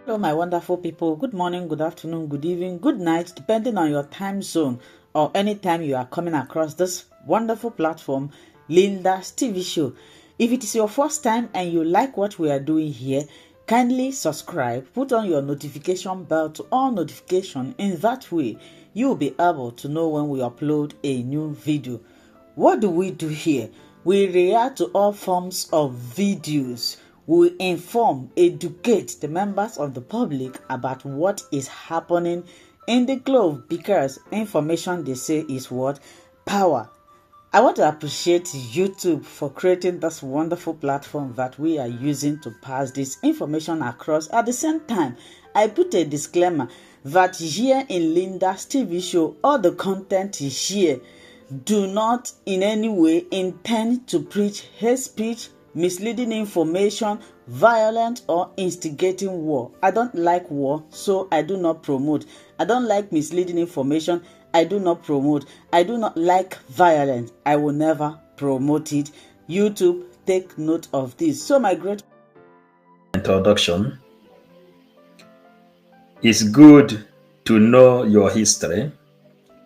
Hello, my wonderful people. Good morning, good afternoon, good evening, good night, depending on your time zone or any time you are coming across this wonderful platform, Linda's TV show. If it is your first time and you like what we are doing here, kindly subscribe, put on your notification bell to all notification. In that way, you will be able to know when we upload a new video. What do we do here? We react to all forms of videos. We inform, educate the members of the public about what is happening in the globe, because information, they say, is what? Power. I want to appreciate YouTube for creating this wonderful platform that we are using to pass this information across. At the same time, I put a disclaimer that here in Linda's TV show, all the content is here do not in any way intend to preach hate speech, misleading information, violent or instigating war. I don't like war, so I do not promote. I don't like misleading information. I do not promote. I do not like violence. I will never promote it. YouTube, take note of this. So my great introduction, it's good to know your history.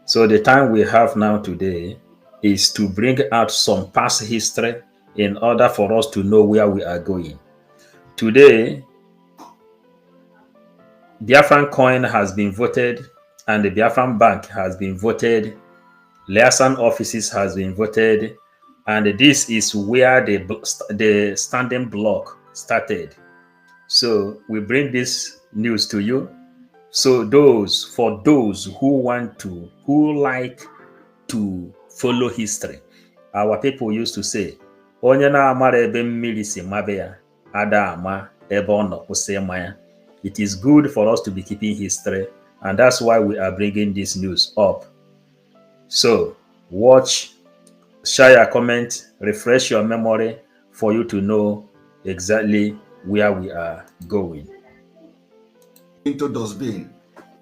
So the time we have now today is to bring out some past history in order for us to know where we are going. Today, Biafran coin has been voted and the Biafran bank has been voted. Liaison offices has been voted, and this is where the standing block started. So we bring this news to you. So for those who like to follow history, our people used to say, onye na-amara ebe mmiri si mabe ya, ada ama ebe ọ nọ kwụsị ịma ya. It is good for us to be keeping history, and that's why we are bringing this news up. So watch, share your comment, refresh your memory for you to know exactly where we are going. Into dustbin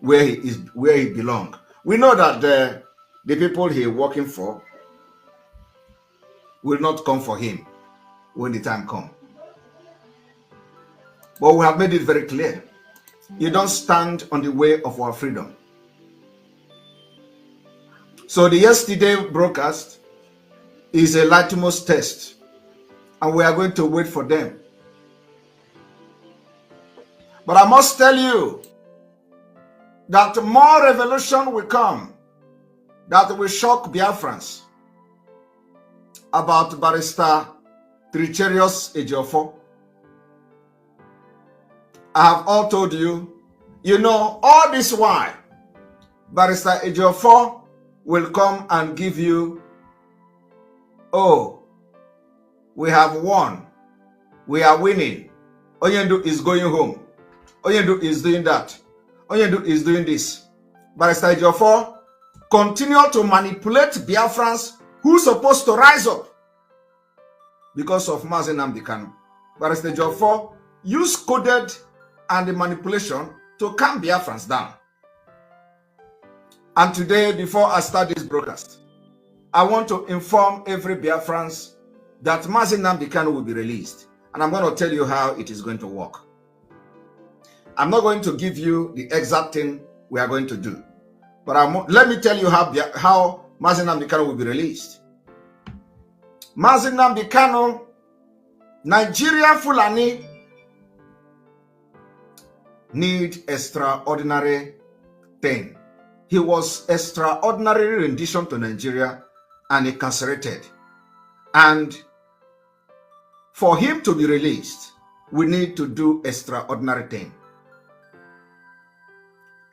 where he belongs. We know that the people he working for will not come for him when the time comes. But we have made it very clear. You don't stand on the way of our freedom. So the yesterday broadcast is a litmus test, and we are going to wait for them. But I must tell you that more revelation will come that will shock Biafrans about Barrister Tricherius Ejiofor. I have all told you, all this while, Barrister Ejiofor will come and give you, oh, we have won, we are winning, Onyendu is going home, Onyendu is doing that, Onyendu is doing this. Barrister Ejiofor continue to manipulate Biafrans who supposed to rise up because of Mazi Nnamdi Kanu. Barrister Ejiofor use coded and the manipulation to calm Biafrans down. And today, before I start this broadcast, I want to inform every Biafrans that Mazi Nnamdi Kanu will be released. And I'm going to tell you how it is going to work. I'm not going to give you the exact thing we are going to do. But let me tell you how Mazi Nnamdi Kanu will be released. Mazi Nnamdi Kanu, Nigeria Fulani, need extraordinary thing. He was extraordinary rendition to Nigeria and incarcerated. And for him to be released, we need to do extraordinary thing.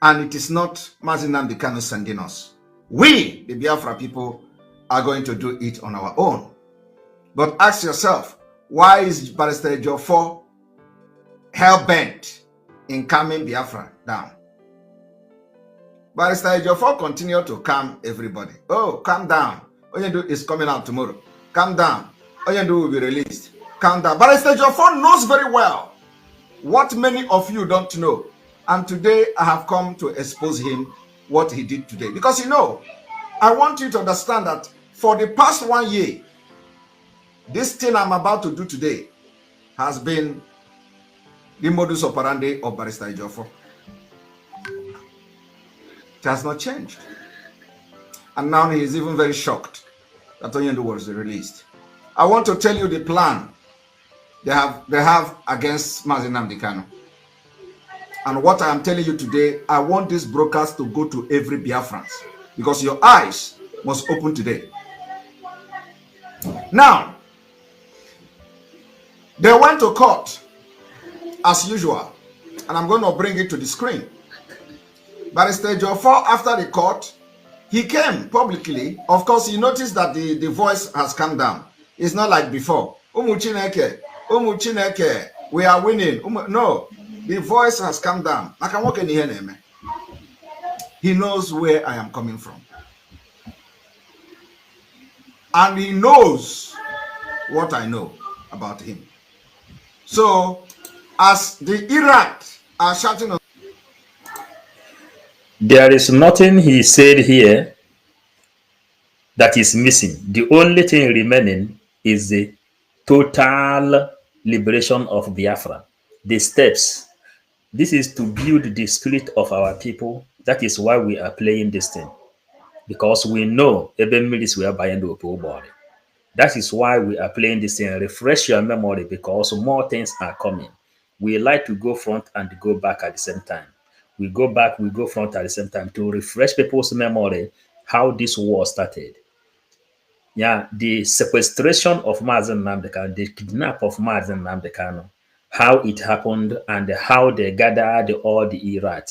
And it is not Mazi Nnamdi Kanu sending us. We, the Biafra people, are going to do it on our own. But ask yourself, why is Barrister Ejiofor hell-bent in calming Biafra down? Barrister Ejiofor continue to calm everybody. Oh, calm down. Onyendu is coming out tomorrow. Calm down. Onyendu will be released. Calm down. Barrister Ejiofor knows very well what many of you don't know. And today I have come to expose him what he did today. Because I want you to understand that for the past 1 year, this thing I'm about to do today has been the modus operandi of Barrister Ejiofor. It has not changed. And now he is even very shocked that Onyendu was released. I want to tell you the plan they have against Mazi Nnamdi Kanu. And what I am telling you today, I want this broadcast to go to every Biafran, because your eyes must open today. Now, they went to court as usual, and I'm going to bring it to the screen. Barrister Ejiofor, after the court, he came publicly. Of course, he noticed that the voice has come down. It's not like before. Umu Chineke, we are winning. No, the voice has come down. He knows where I am coming from. And he knows what I know about him. So, as the Iraq are shouting on, there is nothing he said here that is missing. The only thing remaining is the total liberation of Biafra. The steps. This is to build the spirit of our people. That is why we are playing this thing. Because we know even military we are buying the body. That is why we are playing this thing. Refresh your memory, because more things are coming. We like to go front and go back at the same time. We go back, we go front at the same time to refresh people's memory how this war started. Yeah, the sequestration of Mazi Nnamdi Kanu, the kidnap of Mazi Nnamdi Kanu, how it happened and how they gathered all the Iraq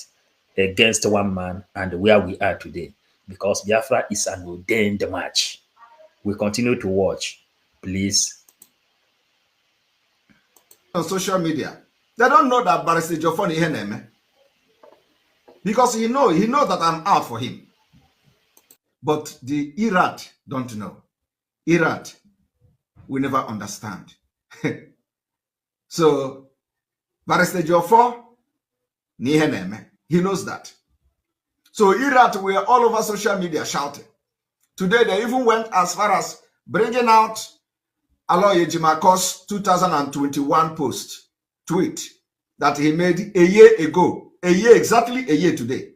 against one man, and where we are today. Because Biafra is an ordained match. We continue to watch. Please. on social media, they don't know that Barrister Ejiofor is Iheneme. Because he knows that I'm out for him. But the Iraq don't know. Iraq will never understand. So, Barrister Ejiofor ni Iheneme. He knows that. So Iraq were all over social media shouting. Today, they even went as far as bringing out Aloy Ejimako's 2021 tweet that he made a year ago, exactly a year today,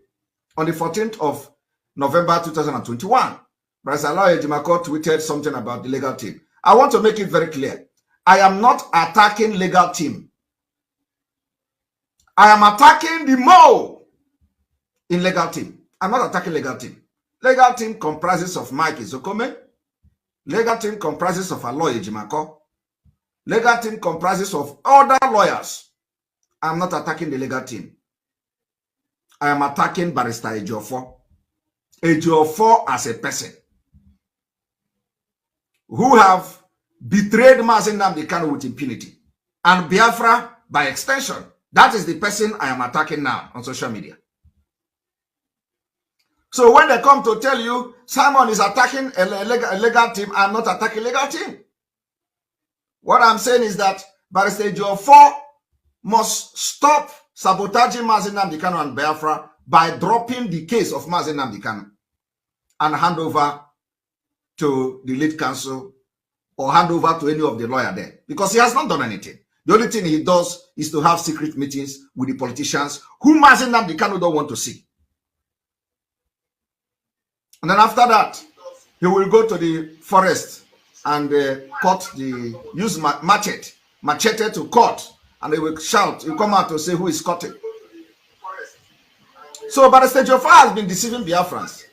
on the 14th of November 2021. Barrister Aloy Ejimako tweeted something about the legal team. I want to make it very clear. I am not attacking legal team. I am attacking the mole in legal team. I'm not attacking legal team. Legal team comprises of Mike Izokome. Legal team comprises of Aloy Ejimako. Legal team comprises of other lawyers. I'm not attacking the legal team. I am attacking Barrister Ejiofor. Ejiofor as a person who have betrayed Mazi Nnamdi Kanu with impunity, and Biafra by extension. That is the person I am attacking now on social media. So when they come to tell you Simon is attacking a legal team, I'm not attacking legal team. What I'm saying is that Barrister Ejiofor must stop sabotaging Mazi Nnamdi Kanu and Biafra by dropping the case of Mazi Nnamdi Kanu and hand over to the lead counsel or hand over to any of the lawyer there, because he has not done anything. The only thing he does is to have secret meetings with the politicians who Mazi Nnamdi Kanu don't want to see. And then after that, he will go to the forest and use machete to cut, and they will shout, he'll come out to say who is cutting. So Barrister Ejiofor has been deceiving Biafrans.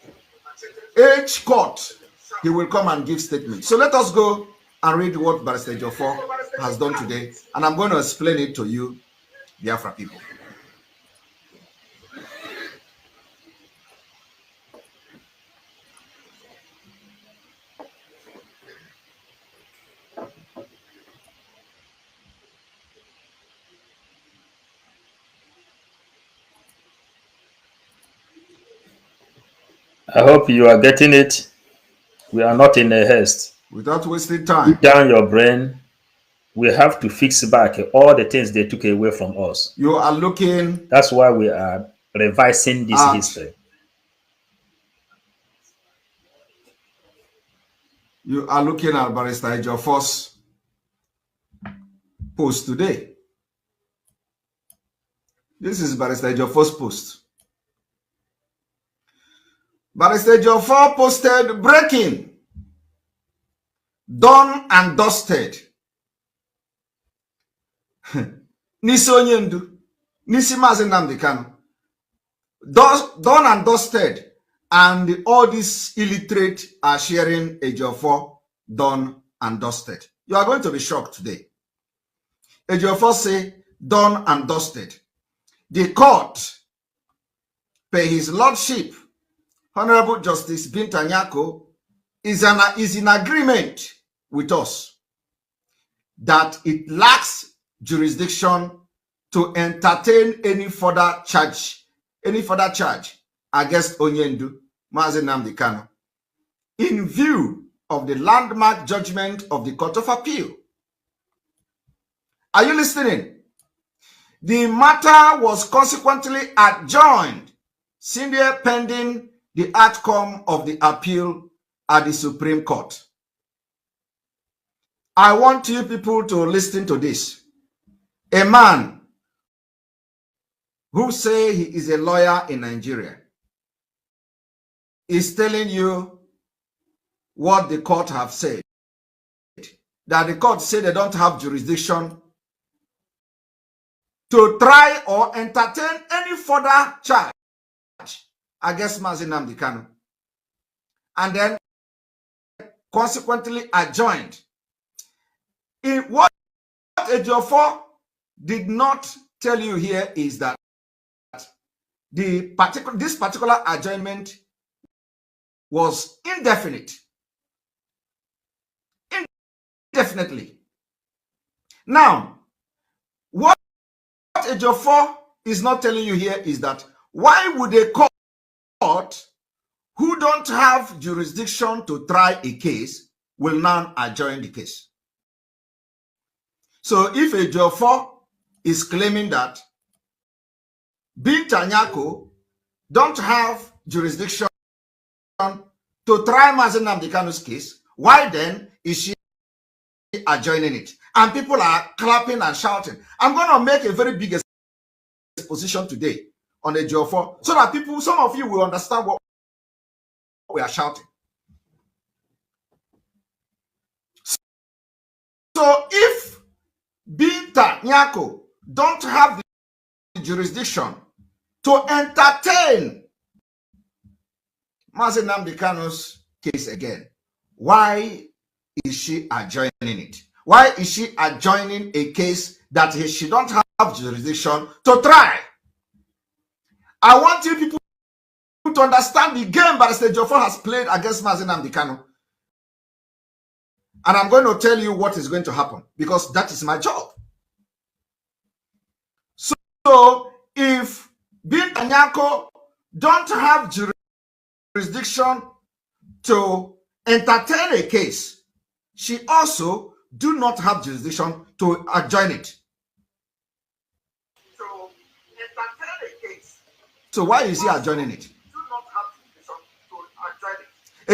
Each court, he will come and give statements. So let us go and read what Barrister Ejiofor has done today, and I'm going to explain it to you, Biafra people. I hope you are getting it. We are not in a haste. Without wasting time. Put down your brain. We have to fix back all the things they took away from us. You are looking. That's why we are revising this history. You are looking at Barrister Ejiofor's post today. This is Barrister Jofo's post. Barrister Jofo posted breaking. Done and dusted. Nisi Onyendu. Nisi Mazi Nnamdi Kanu. Done and dusted. And all these illiterate are sharing Ejiofor done and dusted. You are going to be shocked today. Ejiofor say done and dusted. The court, per his lordship, Honorable Justice Binta Nyako, is in agreement with us that it lacks jurisdiction to entertain any further charge against Onyendu, Mazi Nnamdi Kanu, in view of the landmark judgment of the Court of Appeal. Are you listening? The matter was consequently adjourned, senior pending the outcome of the appeal at the Supreme Court. I want you people to listen to this. A man who say he is a lawyer in Nigeria is telling you what the court have said. That the court said they don't have jurisdiction to try or entertain any further charge against Mazi Nnamdi Kanu. And then consequently adjourned. What Ejiofor did not tell you here is that this particular adjournment was indefinite. Indefinitely. Now, what Ejiofor is not telling you here is that why would a court who don't have jurisdiction to try a case will now adjourn the case? So if Ejiofor is claiming that Binta Nyako don't have jurisdiction to try Mazi Nnamdi Kanu's case, why then is she adjoining it? And people are clapping and shouting. I'm going to make a very big exposition today on Ejiofor so that people, some of you will understand what we are shouting. So if Binta Nyako don't have the jurisdiction to entertain Mazi Nnamdi Kanu's case again, why is she adjoining it? Why is she adjoining a case that she don't have jurisdiction to try? I want you people to understand the game Barrister Ejiofor has played against Mazi Nnamdi Kanu. And I'm going to tell you what is going to happen because that is my job. So if Binta Nyako don't have jurisdiction to entertain a case, she also do not have jurisdiction to adjourn it. To entertain a case. So why is he adjourning it? Do not have jurisdiction to adjourn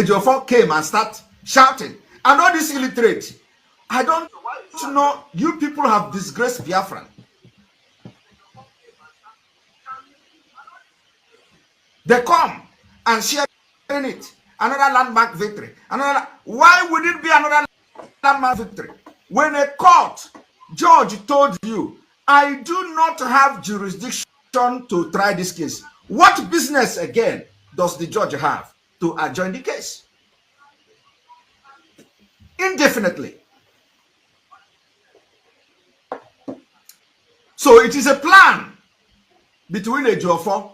it. Ejiofor came and started shouting. And all this illiterate, I don't know, you people have disgraced Biafra. They come and share in it. Another landmark victory. Why would it be another landmark victory? When a court judge told you, I do not have jurisdiction to try this case, what business again does the judge have to adjourn the case? Indefinitely. So it is a plan between Ejiofor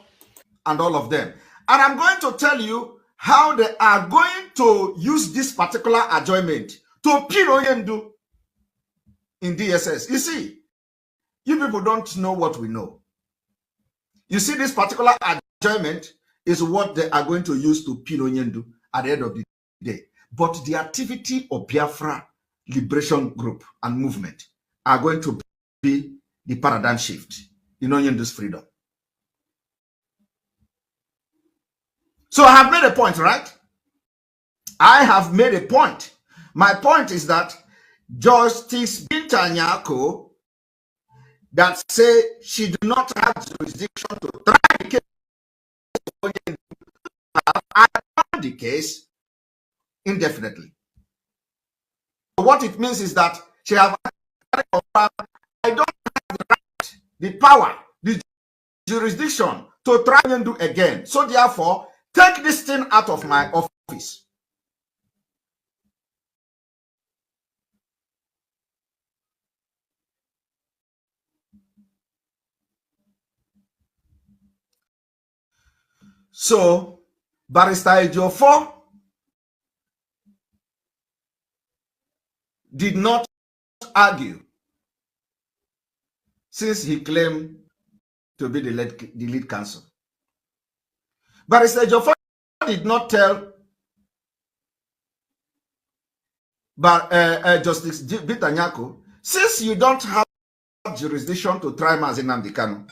and all of them. And I'm going to tell you how they are going to use this particular adjournment to pin Onyendu in DSS. You see, you people don't know what we know. You see, this particular adjournment is what they are going to use to pin Onyendu at the end of the day. But the activity of Biafra Liberation Group and Movement are going to be the paradigm shift in Onyendu's freedom. So I have made a point, right? I have made a point. My point is that Justice Binta Nyako that say she do not have jurisdiction to try the case. I tried the case indefinitely. What it means is that she have I don't have the right, the power, the jurisdiction to try and do again. So therefore, take this thing out of my office. So, Barrister Ejiofor did not argue since he claimed to be the lead counsel. Barrister Ejiofor did not tell Justice Bitanyako, since you don't have jurisdiction to try Mazi Nnamdi Kanu,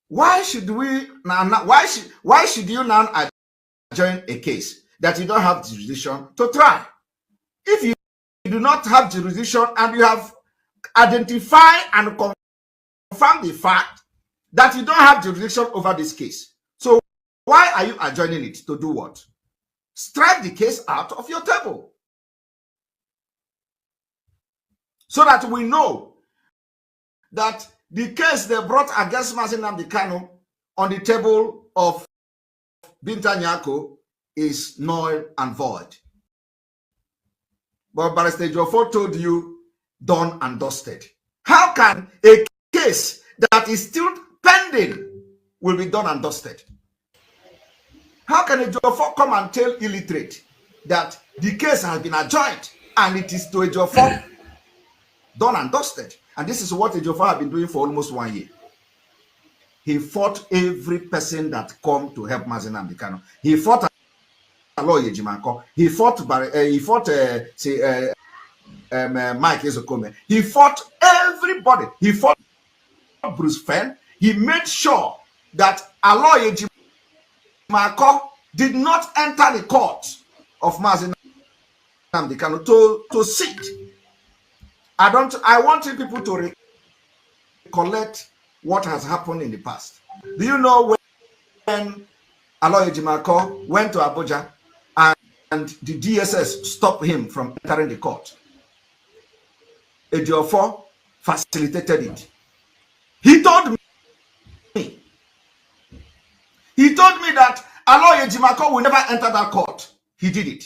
why should we now? Why should you now adjourn a case that you don't have jurisdiction to try? If you do not have jurisdiction and you have identified and confirmed the fact that you don't have jurisdiction over this case, so why are you adjourning it to do what? Strike the case out of your table so that we know that the case they brought against Mazi Nnamdi Kanu on the table of Binta Nyako is null and void. But Barrister Ejiofor told you, done and dusted. How can a case that is still pending will be done and dusted? How can Ejiofor come and tell illiterate that the case has been adjourned and it is to Ejiofor done and dusted? And this is what Ejiofor has been doing for almost 1 year. He fought every person that come to help Mazi Nnamdi Kanu. He fought Aloy Ejimakor. He fought Mike Ezokome. He fought everybody. He fought Bruce Fenn. He made sure that Aloy Ejimakor did not enter the court of Mazi Nnamdi Kanu to sit. I want people to recollect what has happened in the past. Do you know when Aloy Ejimakor went to Abuja and the DSS stopped him from entering the court? Ejiofor facilitated it. He told me that Aloy Ejimakor will never enter that court. He did it.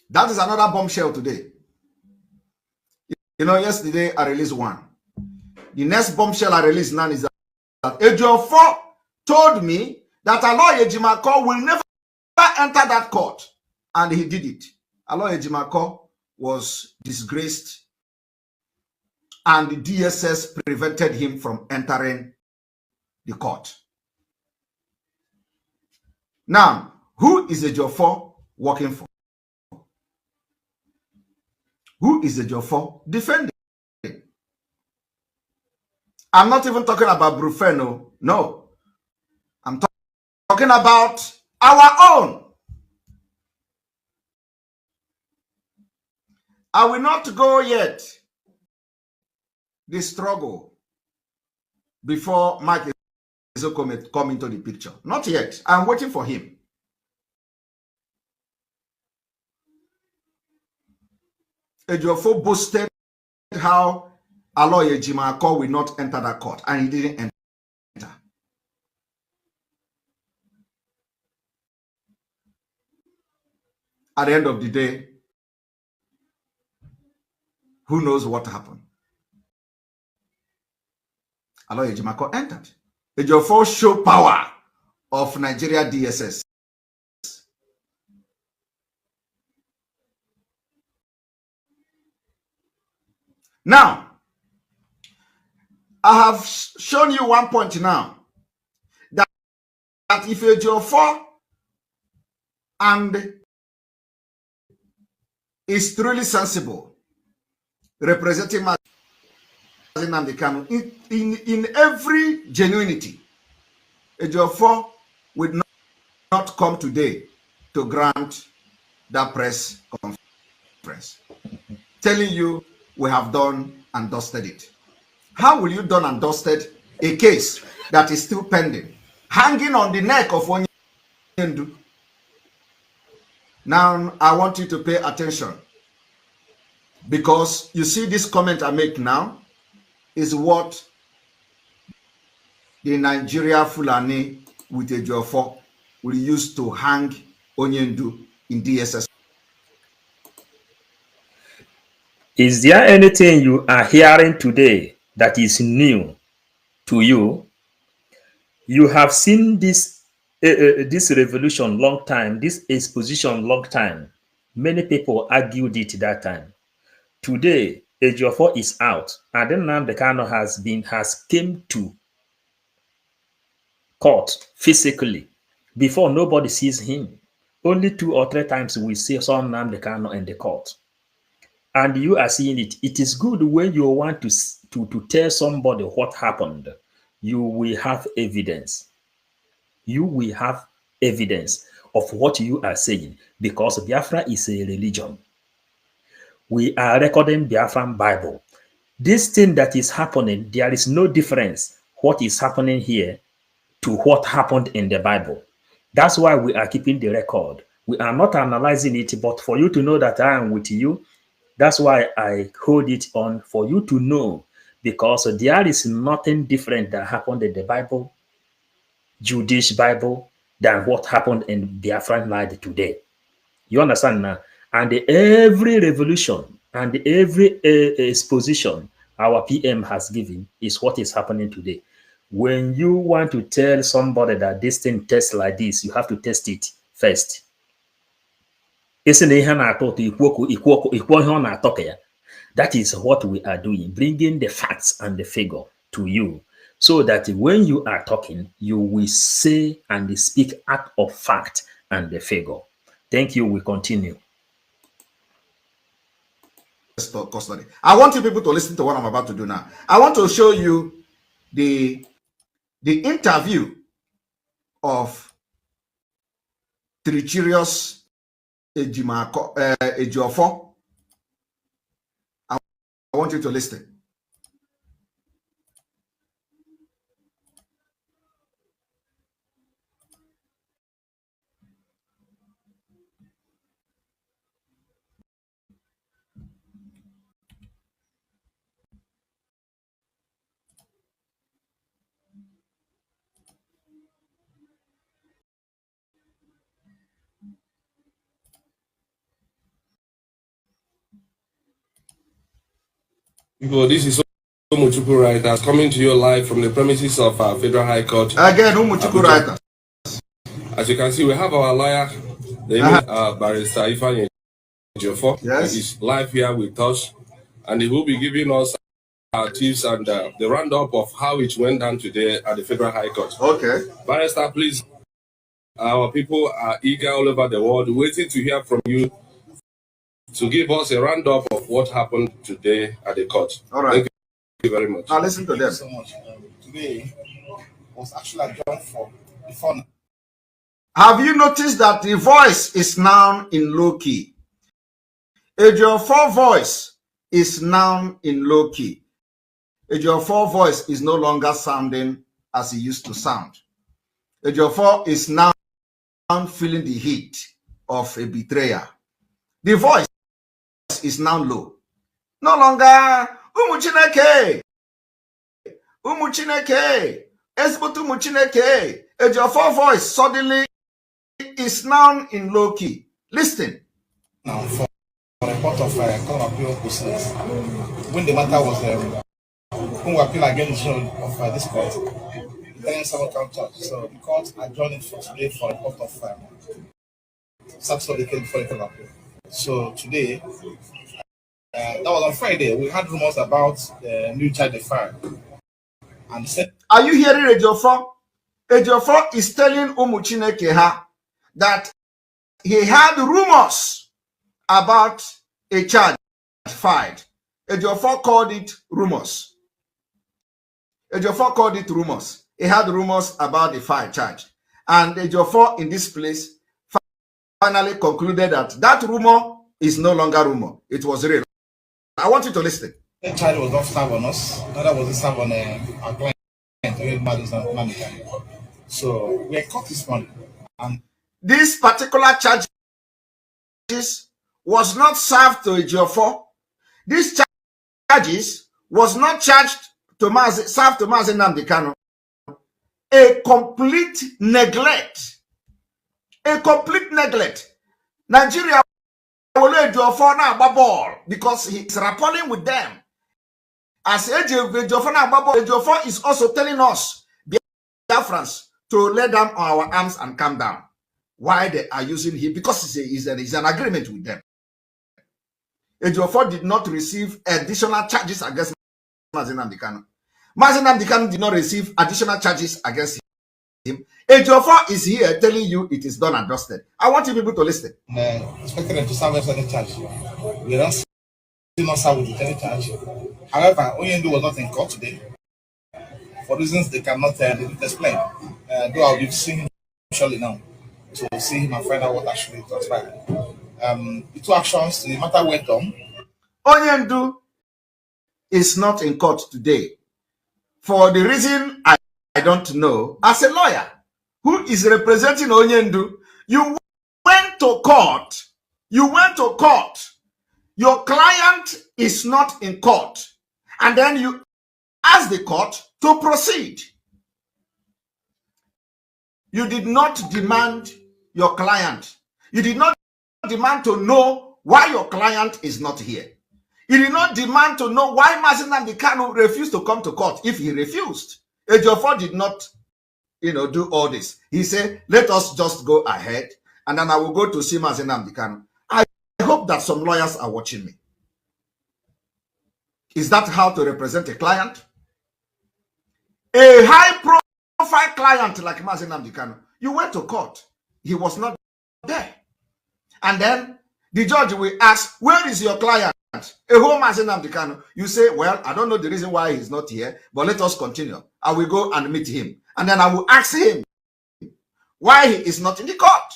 That is another bombshell today. You know, yesterday I released one. The next bombshell I released now is that Ejiofor told me that Aloy Ejimakor will never enter that court. And he did it. Aloy Ejimakor was disgraced and the DSS prevented him from entering the court. Now, who is Ejiofor working for? Who is Ejiofor defending? I'm not even talking about Brufeno. No. I'm talking about our own. I will not go yet the struggle before Mike Ezokome come into the picture. Not yet. I'm waiting for him. Ejiofor boasted how Aloy Ejimakor will not enter that court, and he didn't enter. At the end of the day, who knows what happened? Aloy Ejimakor entered. Ejiofor show power of Nigeria DSS. Now, I have shown you one point now that if Ejiofor and is truly sensible, representing Mazi Nnamdi Kanu in every genuinity, Ejiofor would not come today to grant that press conference, telling you we have done and dusted it. How will you done and dusted a case that is still pending, hanging on the neck of Onyendu? Now, I want you to pay attention, because you see this comment I make now is what the Nigeria Fulani with a Jofo will use to hang Onyendu in DSS. Is there anything you are hearing today that is new to you? You have seen this this revolution long time, this exposition long time. Many people argued it that time. Today, Ejiofor is out, and then Nnamdi Kanu has came to court physically. Before, nobody sees him. Only 2 or 3 times we see saw Nnamdi Kanu in the court. And you are seeing it. It is good when you want to tell somebody what happened. You will have evidence. You will have evidence of what you are saying, because Biafra is a religion. We are recording Biafran Bible. This thing that is happening, there is no difference what is happening here to what happened in the Bible. That's why we are keeping the record. We are not analyzing it, but for you to know that I am with you, that's why I hold it on, for you to know, because there is nothing different that happened in the Bible, Jewish Bible, than what happened in Biafran land today. You understand now? And every revolution and every exposition our PM has given is what is happening today. When you want to tell somebody that this thing tests like this, you have to test it first. That is what we are doing, bringing the facts and the figure to you, so that when you are talking, you will say and speak out of fact and the figure. Thank you. We continue. Custody. I want you people to listen to what I'm about to do now. I want to show you the interview of Trichirius Ejiofor. I want you to listen. People, this is Umuchukwu Writers coming to you live from the premises of our Federal High Court. Again, Umuchukwu Writers. As you can see, we have our lawyer, the barrister Ifeanyi Ejiofor. Yes. He's live here with us, and he will be giving us our tips and the roundup of how it went down today at the Federal High Court. Okay. Barrister, please. Our people are eager all over the world, waiting to hear from you to give us a roundup of what happened today at the court. All right. Thank you very much. Now listen to them. Thank you so much. Today was actually adjourned for before. Have you noticed that the voice is now in low key? Ejiofor voice is now in low key. Ejiofor voice is no longer sounding as it used to sound. Ejiofor is now feeling the heat of a betrayer. The voice is now low. No longer Umuchineke, Esbutu Umuchineke. Ejiofor voice suddenly is now in low key. Listen. Now for a report of court of appeal proceedings, when the matter was when we appeal against the decision of this court, then several count charge. So the court adjourned it for today for a report of SH0CK before the court of appeal. So today, that was on Friday, we had rumors about the new charge they filed. And said, are you hearing Ejiofor? Ejiofor is telling Umuchineke that he had rumors about a charge filed. Ejiofor called it rumors. Ejiofor called it rumors. He had rumors about the file charge. And Ejiofor in this place finally concluded that that rumor is no longer rumor. It was real. I want you to listen. The child was not served on us. Another was served on our client. So we caught this one. And this particular charges was not served to Ejiofor. This charges was not charged to served to Mazi Nnamdi Kanu. A complete neglect. A complete neglect. Nigeria will Ejiofor now ball because he's rappelling with them. As Ejiofor is also telling us, Biafrans, to lay down our arms and calm down. Why they are using him? Because it's an agreement with them. Ejiofor did not receive additional charges against Mazi Nnamdi Kanu. Mazi Nnamdi Kanu did not receive additional charges against him. Ejiofor is here telling you it is done and dusted. I want you people to listen. Expected them to serve us any charge. We don't see not serve with any charge. However, Onyendu was not in court today for reasons they cannot explain. Though I'll be seeing him shortly now to see him and find out what actually transpired. The two actions, the matter went on. Onyendu is not in court today for the reason I don't know. As a lawyer who is representing Onyendu, you went to court. You went to court. Your client is not in court. And then you ask the court to proceed. You did not demand your client. You did not demand to know why your client is not here. You did not demand to know why Mazi Nnamdi Kanu refused to come to court. If he refused, Ejiofor did not, do all this. He said, let us just go ahead, and then I will go to see Mazi Nnamdi Kanu. I hope that some lawyers are watching me. Is that how to represent a client? A high-profile client like Mazi Nnamdi Kanu, you went to court. He was not there. And then the judge will ask, where is your client? Mazi Nnamdi Kanu. You say, well, I don't know the reason why he's not here, but let us continue. I will go and meet him. And then I will ask him why he is not in the court.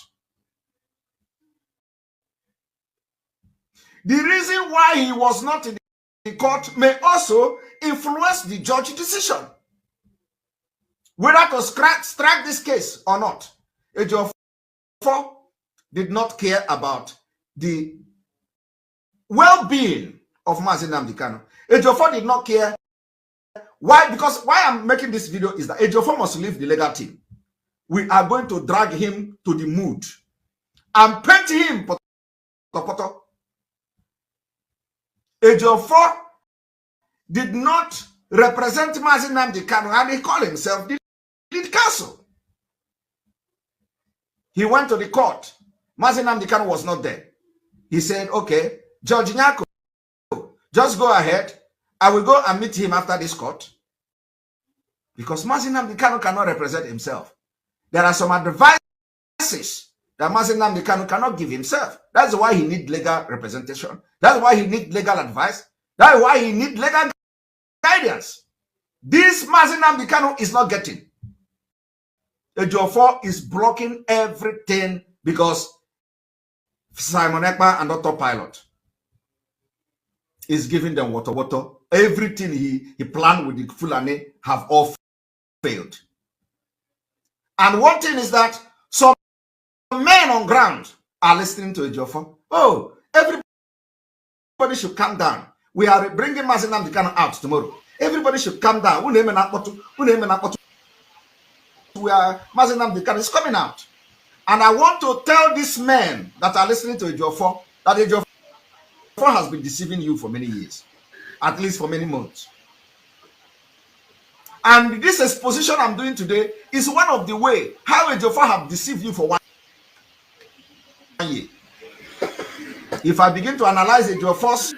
The reason why he was not in the court may also influence the judge's decision whether to strike this case or not. Ejiofor did not care about the well-being of Mazi Nnamdi Kanu. Ejiofor did not care. Why? Because why I'm making this video is that Ejiofor must leave the legal team. We are going to drag him to the mood and paint him. Ejiofor did not represent Mazi Nnamdi Kanu, and he called himself the lead counsel. He went to the court. Mazi Nnamdi Kanu was not there. He said, okay, Judge Nyako, just go ahead. I will go and meet him after this court. Because Mazi Nnamdi Kanu cannot represent himself. There are some advices that Mazi Nnamdi Kanu cannot give himself. That's why he needs legal representation. That's why he needs legal advice. That's why he needs legal guidance. This Mazi Nnamdi Kanu is not getting. Ejiofor is blocking everything because Simon Ekpa and Dr. Pilot is giving them water. Everything he planned with the Fulani have all failed. And one thing is that some men on ground are listening to Ejiofor. Oh, everybody should calm down. We are bringing Mazi Nnamdi Kanu out tomorrow. Everybody should calm down. Where Mazi Nnamdi Kanu is coming out. And I want to tell these men that are listening to Ejiofor that Ejiofor has been deceiving you for many years, at least for many months. And this exposition I'm doing today is one of the way how Ejiofor have deceived you for 1 year. If I begin to analyze Ejiofor's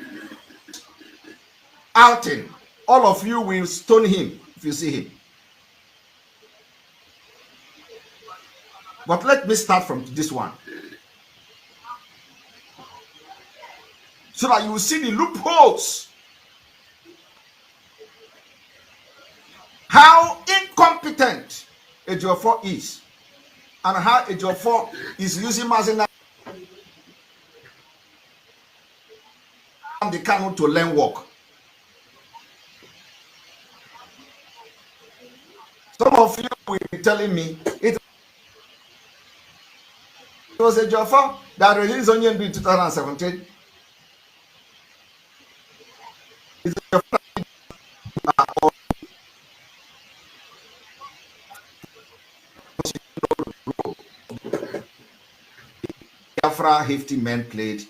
outing, all of you will stone him if you see him. But let me start from this one, so that you will see the loopholes. How incompetent Ejiofor is, and how Ejiofor is using Mazi Nnamdi Nnamdi Kanu to learn work. Some of you will be telling me it was a Ejiofor that released Onion in 2017. Biafra hefty men played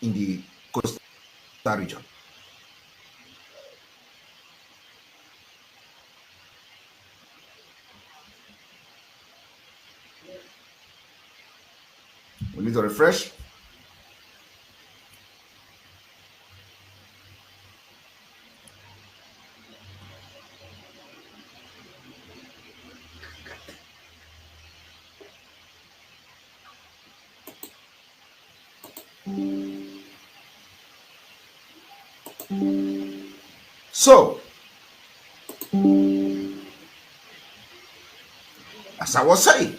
in the coastal region. We need to refresh. So, as I was saying,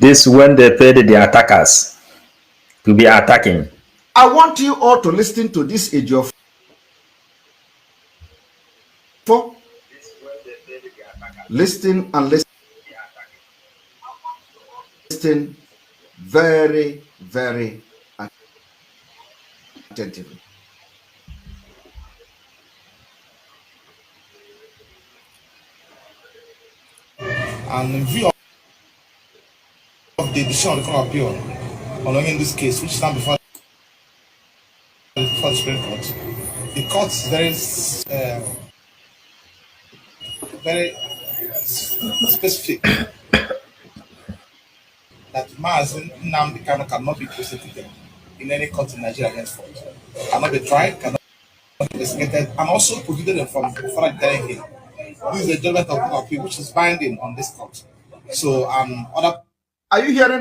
This when they paid the attackers to be attacking. I want you all to listen to this Ejiofor. Listen and listen very, very attentively. And in view of the decision of the Court of Appeal on in this case, which is now before the Supreme Court, the court is very specific that Mazi Nnamdi Kanu cannot be prosecuted in any court in Nigeria henceforth, cannot be tried, cannot be investigated, and also prohibited him from further denying him. This is a judgment of Court of Appeal which is binding on this court. So, other. Are you hearing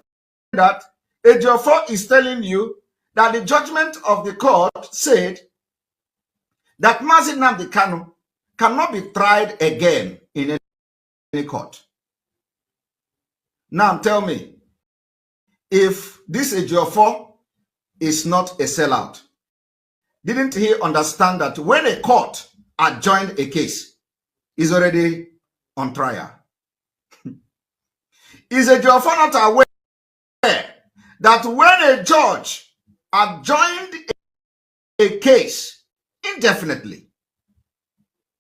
that? Ejiofor is telling you that the judgment of the court said that Mazi Nnamdi Kanu cannot be tried again in any court. Now tell me, if this Ejiofor is not a sellout, didn't he understand that when a court adjourned a case, is already on trial? Is Ejiofor not aware that when a judge adjourned a case indefinitely,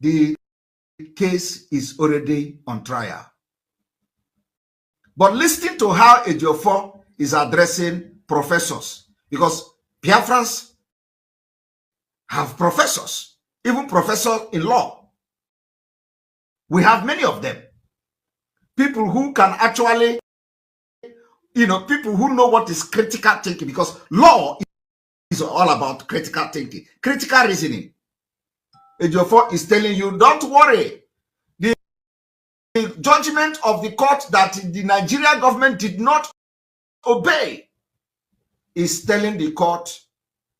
the case is already on trial? But listen to how Ejiofor is addressing professors, because Biafrans have professors, even professors in law. We have many of them. People who can actually, people who know what is critical thinking, because law is all about critical thinking, critical reasoning. Ejiofor is telling you, don't worry. The judgment of the court that the Nigerian government did not obey is telling the court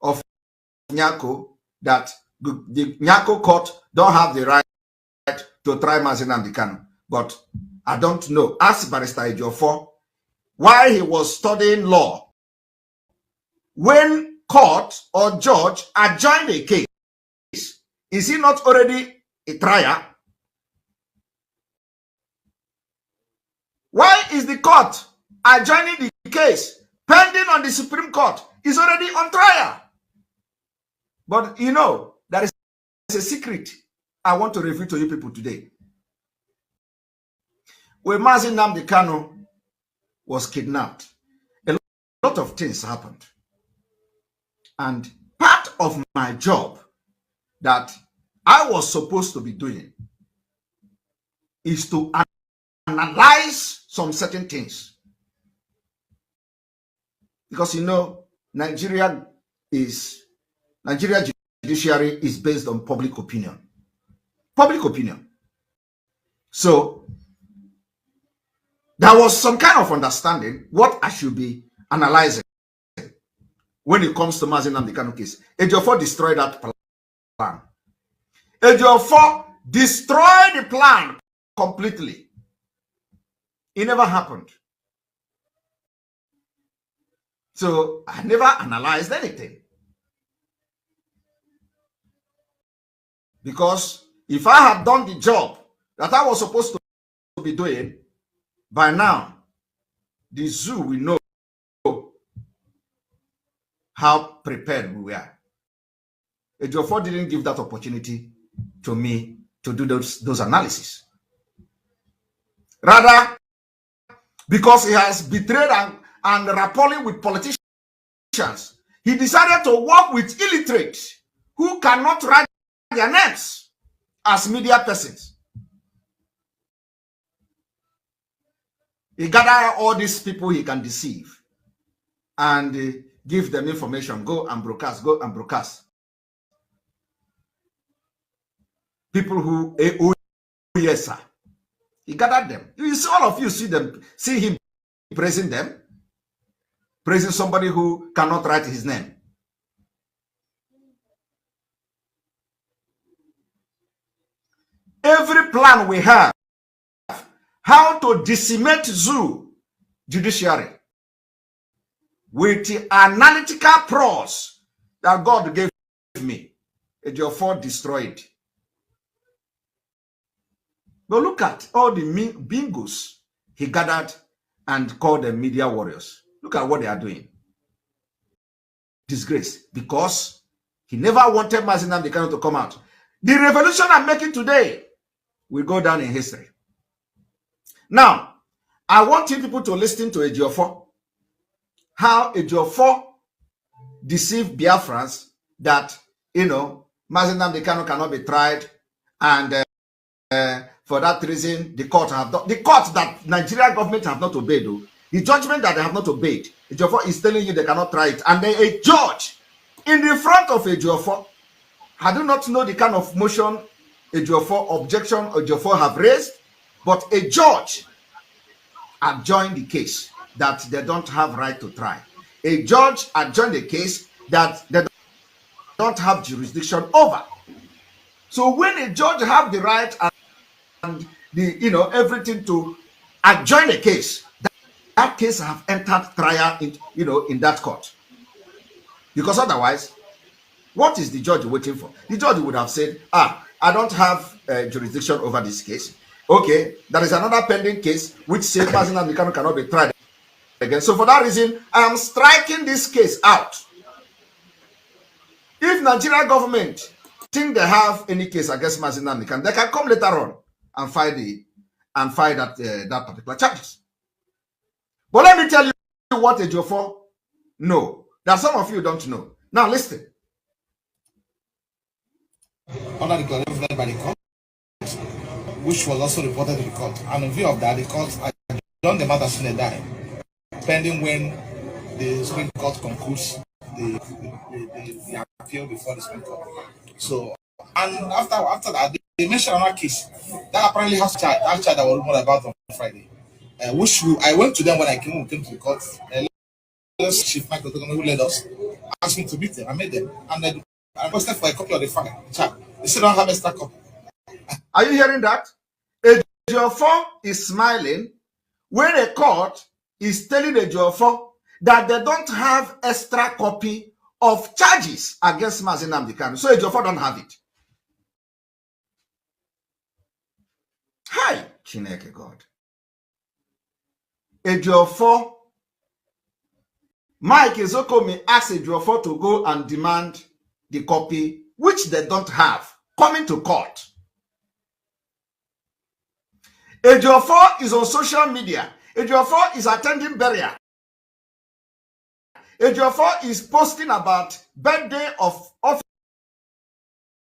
of Nyako that the Nyako court don't have the right to try Mazi Nnamdi Kanu. But I don't know. Ask Barrister Ejiofor why he was studying law when court or judge adjourned a case. Is he not already a trial? Why is the court adjourning the case pending on the Supreme Court? Is already on trial. But there is a secret I want to reveal to you people today. When Mazi Nnamdi Kanu was kidnapped, a lot of things happened. And part of my job that I was supposed to be doing is to analyze some certain things. Because Nigeria is Nigeria judiciary is based on public opinion. Public opinion. So there was some kind of understanding what I should be analyzing when it comes to Mazi Nnamdi Kanu case. Ejiofor destroyed that plan. Ejiofor destroyed the plan completely. It never happened. So I never analyzed anything. Because if I had done the job that I was supposed to be doing, by now, the zoo will know how prepared we were. Ejiofor didn't give that opportunity to me to do those analyses. Rather, because he has betrayed and rappelling with politicians, he decided to work with illiterates who cannot write their names as media persons. He gathered all these people he can deceive and give them information. Go and broadcast, go and broadcast. People who, oh yes, sir. He gathered them. You see, all of you see him praising them, praising somebody who cannot write his name. Every plan we have, how to decimate zoo judiciary with the analytical prose that God gave me, Ejiofor destroyed. But look at all the bingos he gathered and called them media warriors. Look at what they are doing. Disgrace. Because he never wanted Mazi Nnamdi Kanu to come out. The revolution I'm making today will go down in history. Now, I want you people to listen to Ejiofor. How Ejiofor deceived Biafrans that, Mazi Nnamdi Kanu cannot be tried, and for that reason, the court that Nigerian government have not obeyed, though, the judgment that they have not obeyed, Ejiofor is telling you they cannot try it, and then a judge in the front of Ejiofor, I do not know the kind of motion objection Ejiofor have raised, but a judge adjoined the case that they don't have right to try. A judge adjoined the case that they don't have jurisdiction over. So when a judge have the right and the everything to adjoin a case, that case have entered trial in that court. Because otherwise, what is the judge waiting for? The judge would have said, I don't have jurisdiction over this case. Okay, there is another pending case which says Mazi Nnamdi Kanu cannot be tried again. So for that reason, I am striking this case out. If Nigerian government think they have any case against Mazi Nnamdi Kanu, they can come later on and file that particular charges. But let me tell you what Ejiofor know that some of you don't know. Now listen. Under the declaration by the court, which was also reported to the court, and in view of that, the court adjourned the matter sine die, pending when the Supreme Court concludes the appeal before the Supreme Court. So, and after that, they mentioned another case that apparently has charge that I was more about on Friday, which I went to them when I came to the court. Chief Michael who led us asked me to meet them. I met them, and then I requested for a copy of the file. They still don't have a extra copy. Are you hearing that? Ejiofor is smiling when a court is telling Ejiofor that they don't have extra copy of charges against Mazi Nnamdi Kanu. So Ejiofor don't have it. Hi, Chineke God. Ejiofor, Mike Ezokomi asked Ejiofor to go and demand the copy, which they don't have, coming to court. Ejiofor is on social media. Ejiofor is attending burial. Ejiofor is posting about birthday of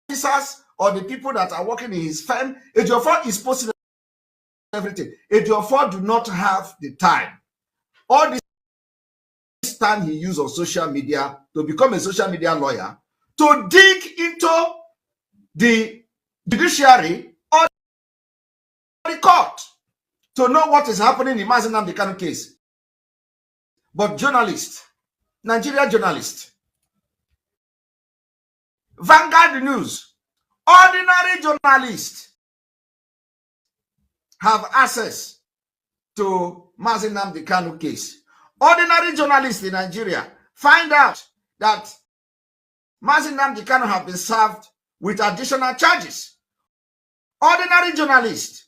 officers or the people that are working in his firm. Ejiofor is posting everything. Ejiofor do not have the time. All this time he used on social media to become a social media lawyer to dig into the judiciary or the court to know what is happening in Mazi Nnamdi Kanu case. But journalists, Nigeria journalists, Vanguard News, ordinary journalists have access to Mazi Nnamdi Kanu case. Ordinary journalists in Nigeria find out that Mazi Nnamdi Kanu have been served with additional charges. Ordinary journalists.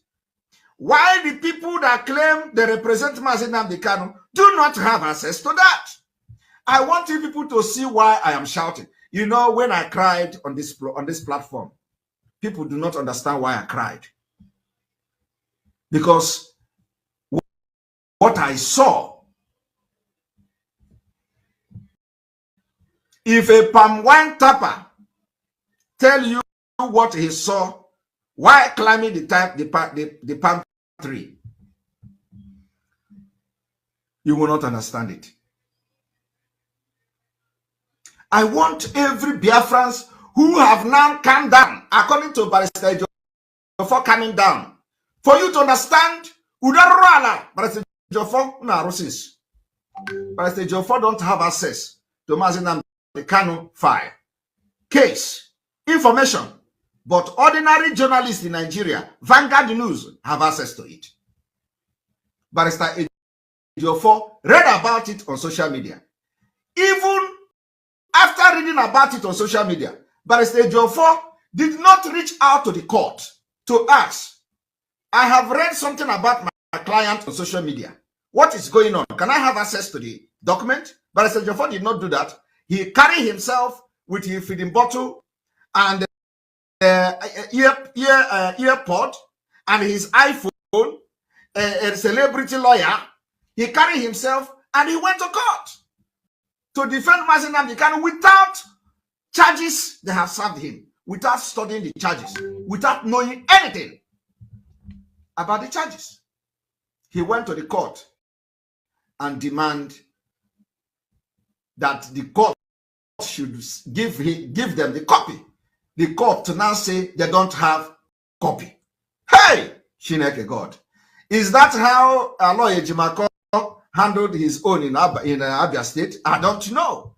Why the people that claim they represent Mazi Nnamdi Kanu do not have access to that? I want you people to see why I am shouting. You know, when I cried on this platform, people do not understand why I cried. Because what I saw, if a palm wine tapper tell you what he saw while climbing the palm tree, you will not understand it. I want every Biafrans who have now come down, according to Barrister Jofo coming down, for you to understand. Barrister Jofo don't have access to Mazi Nnamdi Kanu file, case, information, but ordinary journalists in Nigeria, Vanguard News, have access to it. Barrister Jofo read about it on social media. Even after reading about it on social media, Barrister Jofo did not reach out to the court to ask, I have read something about my client on social media. What is going on? Can I have access to the document? Barrister Jofo did not do that. He carried himself with his feeding bottle and earpod and his iPhone, a celebrity lawyer. He carried himself and he went to court to defend Mazi Nnamdi Kanu without charges they have served him, without studying the charges, without knowing anything about the charges. He went to the court and demand that the court should give them the copy. The court to now say they don't have copy. Hey, Chineke God. Is that how Lawyer Jimako handled his own in Abia State? I don't know.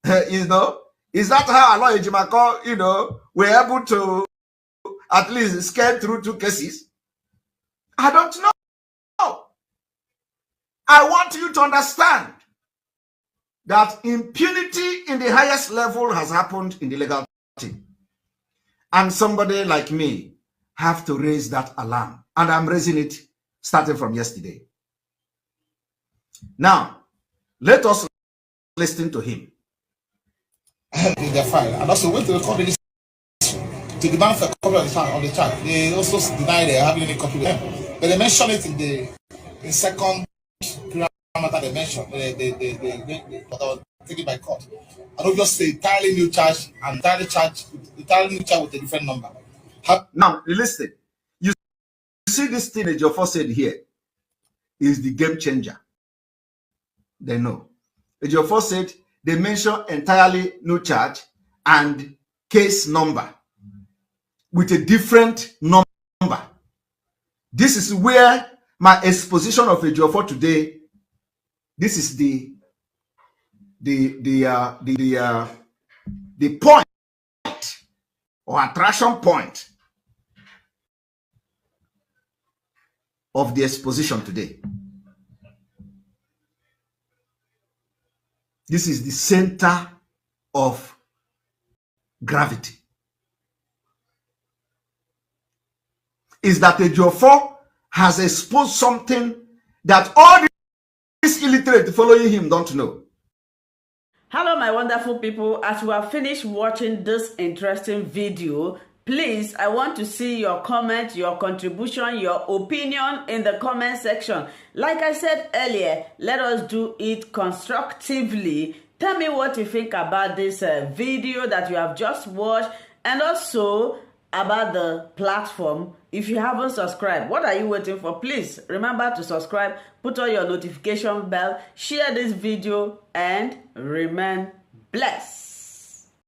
Is that how Lawyer Jimako, were able to at least scale through 2 cases? I don't know. I want you to understand that impunity in the highest level has happened in the legal team. And somebody like me have to raise that alarm. And I'm raising it starting from yesterday. Now, let us listen to him. In their file. And also went to the court to demand for a copy on the chart. They also deny they having any copy with them. But they mention it in second matter they mentioned. They taken by court. And obviously entirely new charge and entirely new charge with a different number. Now, listen. You see this thing that Jofo said here is the game changer. They know. Jofo said they mention entirely new charge and case number with a different number. This is where my exposition of Jofo today. This is the point or attraction point of the exposition today. This is the center of gravity. Is that Jofo has exposed something that all these illiterate following him don't know. Hello, my wonderful people. As we have finished watching this interesting video, please, I want to see your comment, your contribution, your opinion in the comment section. Like I said earlier, let us do it constructively. Tell me what you think about this video that you have just watched, and also about the platform. If you haven't subscribed, what are you waiting for? Please remember to subscribe, put on your notification bell, share this video, and remain blessed.